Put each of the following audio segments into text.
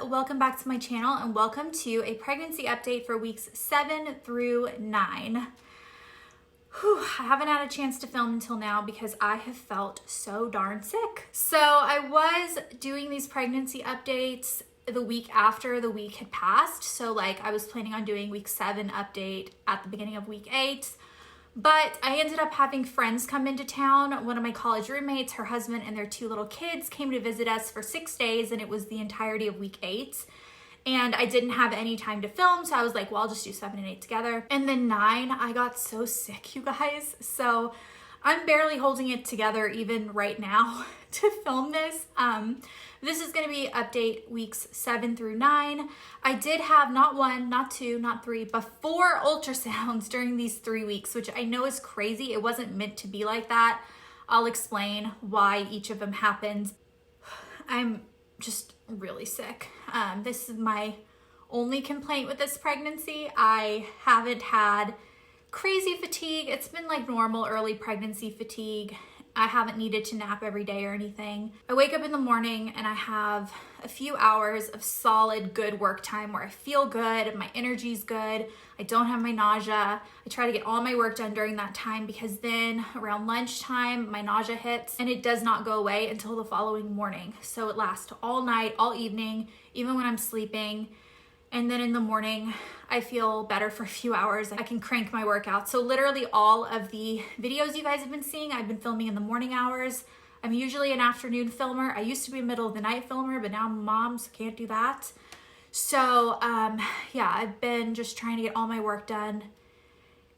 welcome back to my channel and welcome to a pregnancy update for weeks 7 through 9. I haven't had a chance to film until now because I have felt so darn sick. So I was doing these pregnancy updates the week after the week had passed. So I was planning on doing week 7 update at the beginning of week 8. But I ended up having friends come into town. One of my college roommates, her husband, and their 2 little kids came to visit us for 6 days, and it was the entirety of week 8. And I didn't have any time to film, so I was like, well, I'll just do 7 and 8 together. And then 9, I got so sick, you guys. So I'm barely holding it together even right now to film this. This is going to be update weeks 7 through 9. I did have not 1, not 2, not 3, but 4 ultrasounds during these 3 weeks, which I know is crazy. It wasn't meant to be like that. I'll explain why each of them happened. I'm just really sick. This is my only complaint with this pregnancy. I haven't had crazy fatigue. It's been like normal early pregnancy fatigue. I haven't needed to nap every day or anything. I wake up in the morning and I have a few hours of solid good work time where I feel good, my energy's good, I don't have my nausea. I try to get all my work done during that time because then around lunchtime, my nausea hits and it does not go away until the following morning. So it lasts all night, all evening, even when I'm sleeping. And then in the morning, I feel better for a few hours. I can crank my workout. So literally all of the videos you guys have been seeing, I've been filming in the morning hours. I'm usually an afternoon filmer. I used to be a middle of the night filmer, but now I'm a mom, so can't do that. So yeah, I've been just trying to get all my work done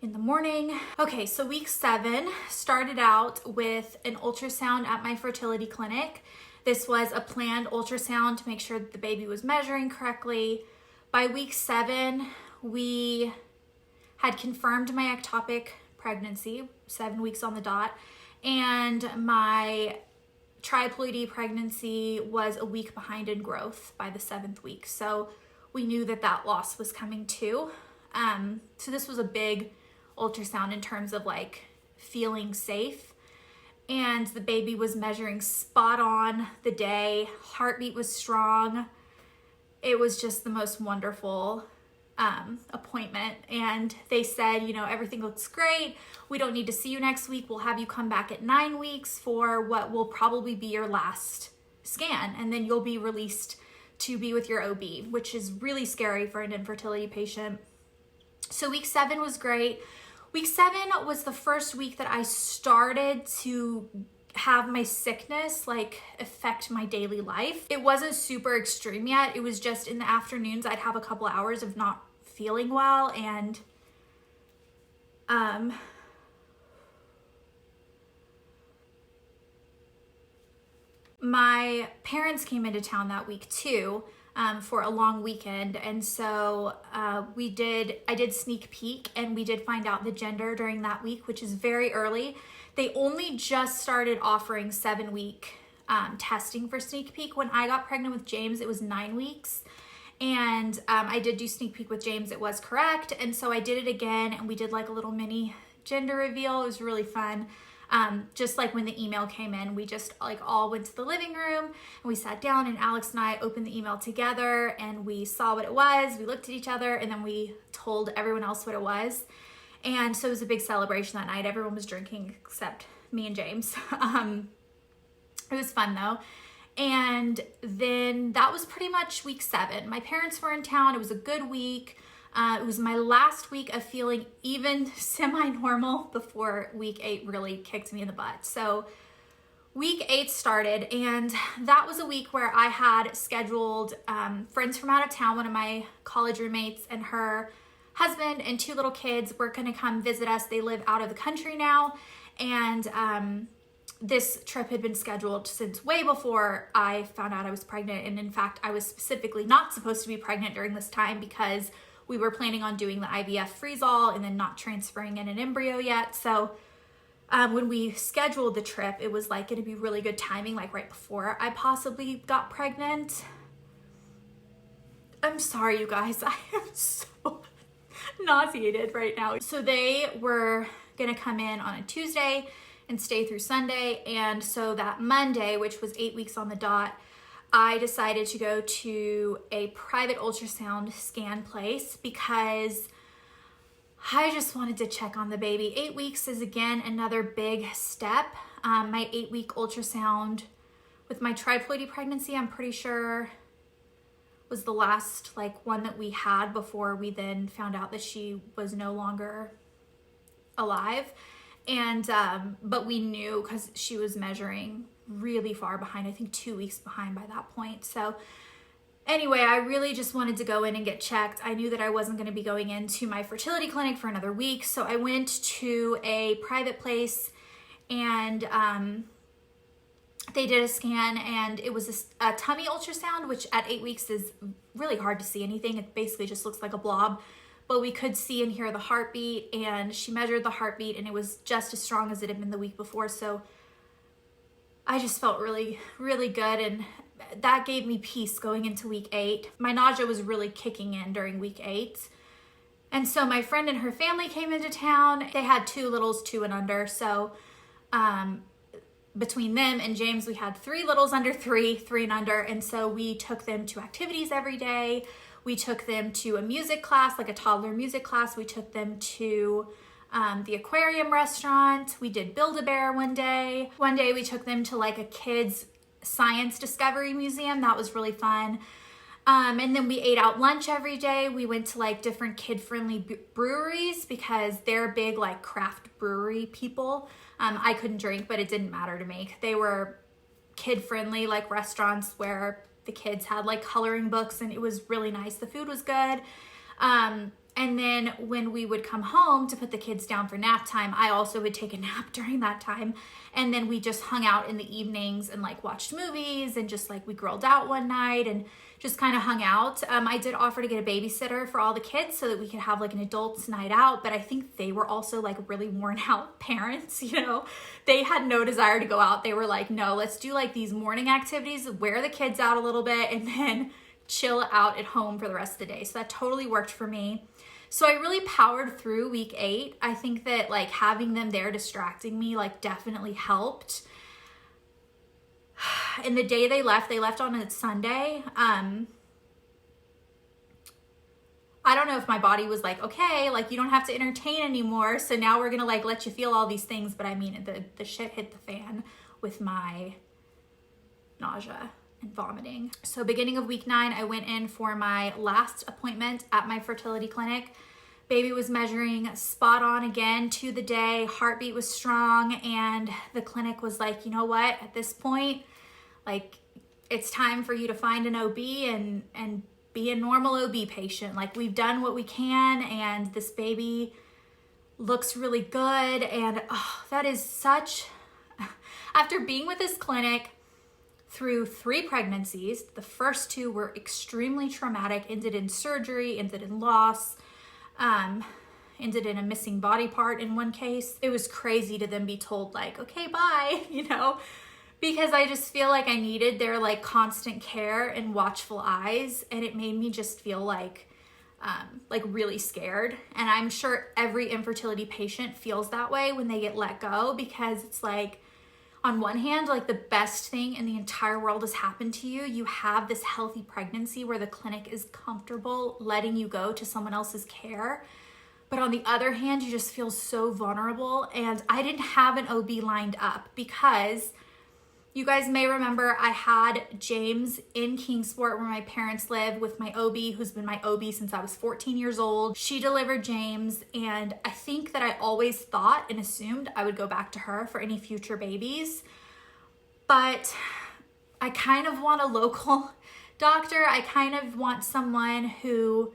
in the morning. Okay, so week 7 started out with an ultrasound at my fertility clinic. This was a planned ultrasound to make sure that the baby was measuring correctly. By week 7, we had confirmed my ectopic pregnancy, 7 weeks on the dot, and my triploidy pregnancy was a week behind in growth by the 7th week. So we knew that that loss was coming too. So this was a big ultrasound in terms of feeling safe. And the baby was measuring spot on the day. Heartbeat was strong. It was just the most wonderful appointment. And they said, everything looks great. We don't need to see you next week. We'll have you come back at 9 weeks for what will probably be your last scan. And then you'll be released to be with your OB, which is really scary for an infertility patient. So week 7 was great. Week 7 was the first week that I started to have my sickness affect my daily life. It wasn't super extreme yet. It was just in the afternoons I'd have a couple hours of not feeling well, and my parents came into town that week too for a long weekend, and so I did sneak peek, and we did find out the gender during that week, which is very early. They only just started offering 7-week testing for sneak peek. When I got pregnant with James, it was 9 weeks. And I did do sneak peek with James. It was correct. And so I did it again, and we did a little mini gender reveal. It was really fun. Just when the email came in, we just all went to the living room and we sat down, and Alex and I opened the email together and we saw what it was. We looked at each other, and then we told everyone else what it was. And so it was a big celebration that night. Everyone was drinking except me and James. It was fun though. And then that was pretty much week 7. My parents were in town. It was a good week. It was my last week of feeling even semi-normal before week 8 really kicked me in the butt. So week 8 started, and that was a week where I had scheduled friends from out of town. One of my college roommates and her husband and 2 little kids were going to come visit us. They live out of the country now, and this trip had been scheduled since way before I found out I was pregnant. And in fact, I was specifically not supposed to be pregnant during this time because we were planning on doing the IVF freeze-all and then not transferring in an embryo yet. So when we scheduled the trip, it was going to be really good timing, right before I possibly got pregnant. I'm sorry, you guys. I am so nauseated right now. So they were gonna come in on a Tuesday and stay through Sunday, and so that Monday, which was 8 weeks on the dot, I decided to go to a private ultrasound scan place because I just wanted to check on the baby. 8 weeks is again another big step. My 8-week ultrasound with my triploidy pregnancy, I'm pretty sure was the last one that we had before we then found out that she was no longer alive. And but we knew because she was measuring really far behind, I think 2 weeks behind by that point. So anyway, I really just wanted to go in and get checked. I knew that I wasn't going to be going into my fertility clinic for another week. So I went to a private place and they did a scan, and it was a tummy ultrasound, which at 8 weeks is really hard to see anything. It basically just looks like a blob, but we could see and hear the heartbeat, and she measured the heartbeat and it was just as strong as it had been the week before. So I just felt really, really good, and that gave me peace going into week 8. My nausea was really kicking in during week 8. And so my friend and her family came into town. They had 2 littles, 2 and under. So between them and James, we had 3 littles under 3, 3 and under. And so we took them to activities every day. We took them to a music class, like a toddler music class. We took them to the aquarium restaurant. We did Build-A-Bear one day. One day we took them to a kids science discovery museum. That was really fun. And then we ate out lunch every day. We went to different kid-friendly breweries because they're big craft brewery people. I couldn't drink, but it didn't matter to me. They were kid-friendly restaurants where the kids had coloring books, and it was really nice. The food was good. And then when we would come home to put the kids down for nap time, I also would take a nap during that time. And then we just hung out in the evenings and watched movies, and just we grilled out one night and just kind of hung out. I did offer to get a babysitter for all the kids so that we could have an adults night out, but I think they were also really worn out parents, They had no desire to go out. They were no, let's do these morning activities, wear the kids out a little bit, and then chill out at home for the rest of the day. So that totally worked for me. So I really powered through week 8. I think that having them there distracting me definitely helped. And the day they left on a Sunday. I don't know if my body was okay, you don't have to entertain anymore. So now we're gonna let you feel all these things. But I mean, the shit hit the fan with my nausea and vomiting. So beginning of week 9, I went in for my last appointment at my fertility clinic. Baby was measuring spot on again to the day. Heartbeat was strong, and the clinic was you know what, at this point, it's time for you to find an OB and be a normal OB patient. We've done what we can, and this baby looks really good. And that is such, after being with this clinic through 3 pregnancies, the first 2 were extremely traumatic, ended in surgery, ended in loss, ended in a missing body part in one case. It was crazy to then be told okay, bye, because I just feel I needed their constant care and watchful eyes, and it made me just feel really scared. And I'm sure every infertility patient feels that way when they get let go, because it's on one hand, the best thing in the entire world has happened to you. You have this healthy pregnancy where the clinic is comfortable letting you go to someone else's care. But on the other hand, you just feel so vulnerable. And I didn't have an OB lined up because you guys may remember I had James in Kingsport, where my parents live, with my OB, who's been my OB since I was 14 years old. She delivered James, and I think that I always thought and assumed I would go back to her for any future babies. But I kind of want a local doctor. I kind of want someone who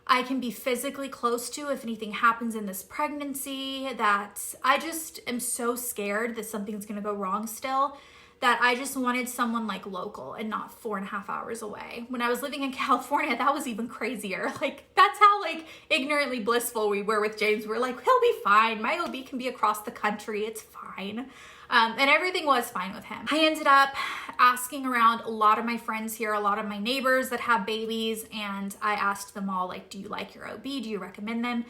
I can be physically close to if anything happens in this pregnancy. That I just am so scared that something's gonna go wrong still, that I just wanted someone local and not 4.5 hours away. When I was living in California, that was even crazier. That's how ignorantly blissful we were with James. We're he'll be fine. My OB can be across the country. It's fine. And everything was fine with him. I ended up asking around a lot of my friends here, a lot of my neighbors that have babies, and I asked them all, do you like your OB? Do you recommend them?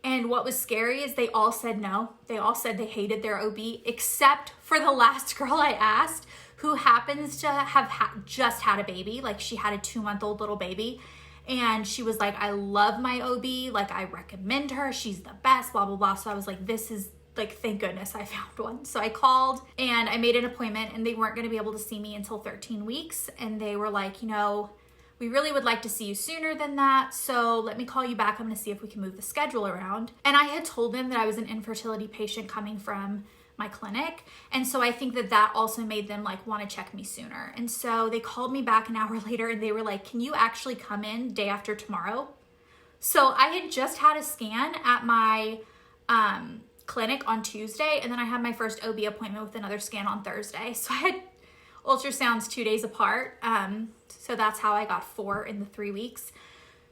And what was scary is they all said no. They all said they hated their OB, except for the last girl I asked, who happens to have just had a baby. Like, she had a 2-month-old little baby. And she was like, I love my OB. Like, I recommend her. She's the best, blah, blah, blah. So I was like, this is like, thank goodness I found one. So I called and I made an appointment, and they weren't going to be able to see me until 13 weeks. And they were like, you know, we really would like to see you sooner than that. So let me call you back. I'm going to see if we can move the schedule around. And I had told them that I was an infertility patient coming from my clinic. And so I think that that also made them like want to check me sooner. And so they called me back an hour later and they were like, can you actually come in day after tomorrow? So I had just had a scan at my clinic on Tuesday. And then I had my first OB appointment with another scan on Thursday. So I had ultrasounds 2 days apart. So that's how I got 4 in the 3 weeks.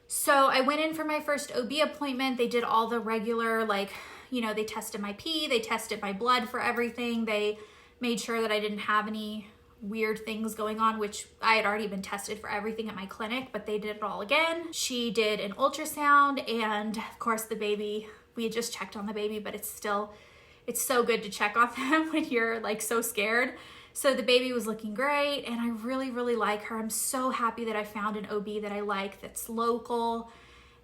So I went in for my first OB appointment. They did all the regular, like, you know, they tested my pee, they tested my blood for everything. They made sure that I didn't have any weird things going on, which I had already been tested for everything at my clinic, but they did it all again. She did an ultrasound, and of course the baby, we had just checked on the baby, but it's so good to check on them when you're like so scared. So the baby was looking great, and I really, really like her. I'm so happy that I found an OB that I like, that's local,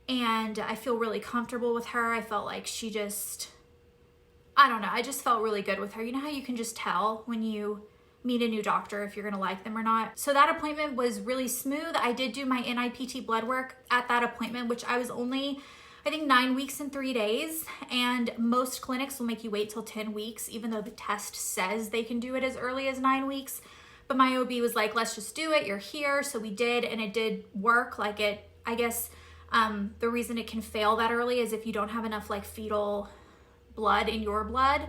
and I feel really comfortable with her. I felt like she just, I don't know, I just felt really good with her. You know how you can just tell when you meet a new doctor if you're gonna like them or not? So that appointment was really smooth. I did do my NIPT blood work at that appointment, which I was only, I think, 9 weeks and 3 days, and most clinics will make you wait till 10 weeks, even though the test says they can do it as early as 9 weeks. But my OB was like, let's just do it, you're here. So we did, and it did work. Like, it, I guess the reason it can fail that early is if you don't have enough like fetal blood in your blood,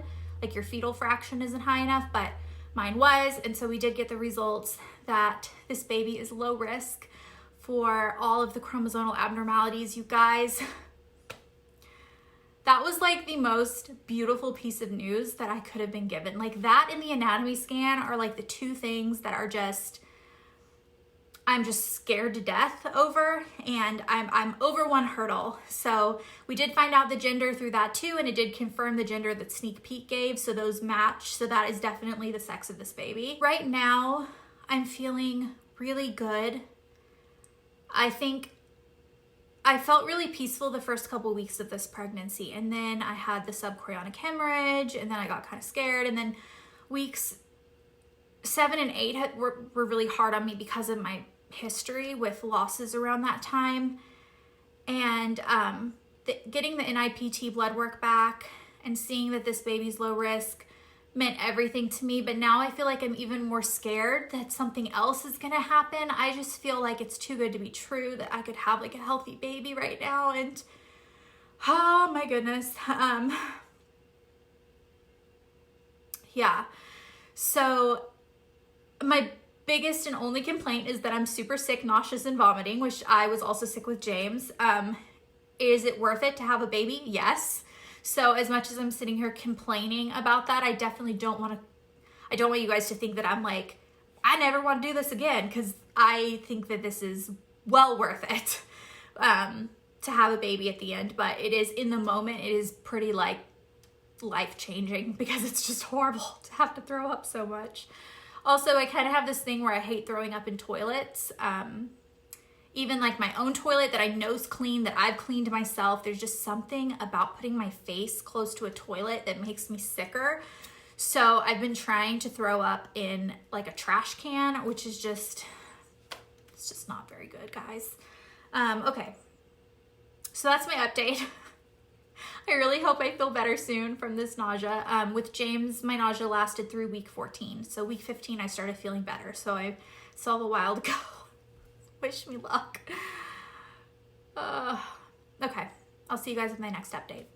like your fetal fraction isn't high enough, but mine was. And so we did get the results that this baby is low risk for all of the chromosomal abnormalities. You guys, that was like the most beautiful piece of news that I could have been given. Like, that and the anatomy scan are like the two things that are just, I'm just scared to death over, and I'm over one hurdle. So we did find out the gender through that too, and it did confirm the gender that Sneak Peek gave, so those match. So that is definitely the sex of this baby. Right now, I'm feeling really good. I think I felt really peaceful the first couple weeks of this pregnancy, and then I had the subchorionic hemorrhage, and then I got kind of scared, and then weeks 7 and 8 were really hard on me because of my history with losses around that time. And getting the NIPT blood work back and seeing that this baby's low risk meant everything to me. But now I feel like I'm even more scared that something else is gonna happen. I just feel like it's too good to be true that I could have like a healthy baby right now. And oh my goodness. Yeah. So my biggest and only complaint is that I'm super sick, nauseous, and vomiting, which I was also sick with James. Is it worth it to have a baby? Yes. So as much as I'm sitting here complaining about that, I definitely don't want you guys to think that I'm like, I never want to do this again, because I think that this is well worth it to have a baby at the end. But it is, in the moment, it is pretty like life-changing, because it's just horrible to have to throw up so much. Also, I kind of have this thing where I hate throwing up in toilets. Even like my own toilet that I know's clean, that I've cleaned myself. There's just something about putting my face close to a toilet that makes me sicker. So I've been trying to throw up in like a trash can, which is just, it's just not very good, guys. Okay, so that's my update. I really hope I feel better soon from this nausea. With James, my nausea lasted through week 14. So week 15, I started feeling better. So I still have a while to go. Wish me luck. Okay, I'll see you guys with my next update.